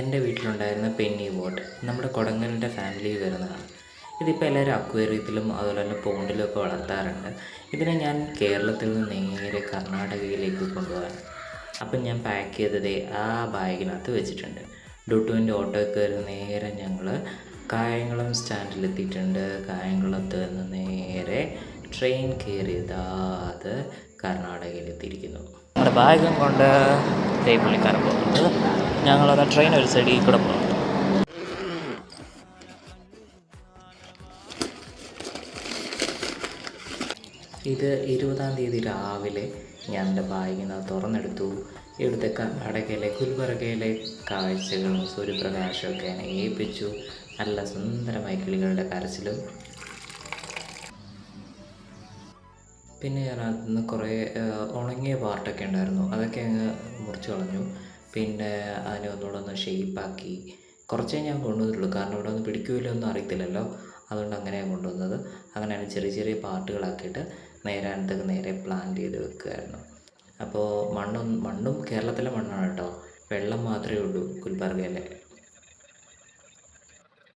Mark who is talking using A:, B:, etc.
A: എൻ്റെ വീട്ടിലുണ്ടായിരുന്ന Penny boat നമ്മുടെ കുടങ്ങലിൻ്റെ ഫാമിലിയിൽ വരുന്നതാണ്. ഇതിപ്പോൾ എല്ലാവരും അക്വേറിയത്തിലും അതുപോലെ തന്നെ പോണ്ടിലും ഒക്കെ വളർത്താറുണ്ട്. ഇതിനെ ഞാൻ കേരളത്തിൽ നിന്ന് നേരെ കർണാടകയിലേക്ക് കൊണ്ടുപോകാൻ. അപ്പം ഞാൻ പാക്ക് ചെയ്തത് ആ ബാഗിനകത്ത് വെച്ചിട്ടുണ്ട്. ഡുട്ടുവിൻ്റെ ഓട്ടോയിൽ കയറി നേരെ ഞങ്ങൾ കായംകുളം സ്റ്റാൻഡിലെത്തിയിട്ടുണ്ട്. കായംകുളത്ത് നിന്ന് നേരെ ട്രെയിൻ കയറിയതാ അത് കർണാടകയിലെത്തിയിരിക്കുന്നു. നമ്മുടെ ബാഗും കൊണ്ട് പുള്ളിക്കാരൻ പോകുന്നത്. ഞങ്ങളത് ട്രെയിൻ ഒരു സൈഡിൽ കൂടെ പോകുന്നു. ഇത് 20-ാം തീയതി രാവിലെ ഞാൻ എൻ്റെ ബാഗിന് തുറന്നെടുത്തു. ഇവിടുത്തെ കർണാടകയിലെ ഗുൽബർഗയിലെ കാഴ്ചകളും സൂര്യപ്രകാശമൊക്കെ എന്നെ ഏൽപ്പിച്ചു. നല്ല സുന്ദരമായ കിളികളുടെ കരച്ചിലും. പിന്നെ അതിനകത്ത് നിന്ന് കുറേ ഉണങ്ങിയ പാർട്ടൊക്കെ ഉണ്ടായിരുന്നു, അതൊക്കെ അങ്ങ് മുറിച്ച് കളഞ്ഞു. പിന്നെ അതിനെ ഒന്നുകൂടെ ഒന്ന് ഷെയ്പ്പാക്കി. കുറച്ചേ ഞാൻ കൊണ്ടുവന്നുള്ളൂ, കാരണം ഇവിടെ ഒന്ന് പിടിക്കില്ലോ ഒന്നും അറിയത്തില്ലല്ലോ. അതുകൊണ്ട് അങ്ങനെയാണ് കൊണ്ടുവന്നത്. അങ്ങനെയാണ് ചെറിയ ചെറിയ പാർട്ടുകളാക്കിയിട്ട് നേരെ അതിനകത്തേക്ക് നേരെ പ്ലാന്റ് ചെയ്ത് വെക്കുമായിരുന്നു. അപ്പോൾ മണ്ണും കേരളത്തിലെ മണ്ണാണ് കേട്ടോ, വെള്ളം മാത്രമേ ഉള്ളൂ ഗുൽബർഗയിലെ.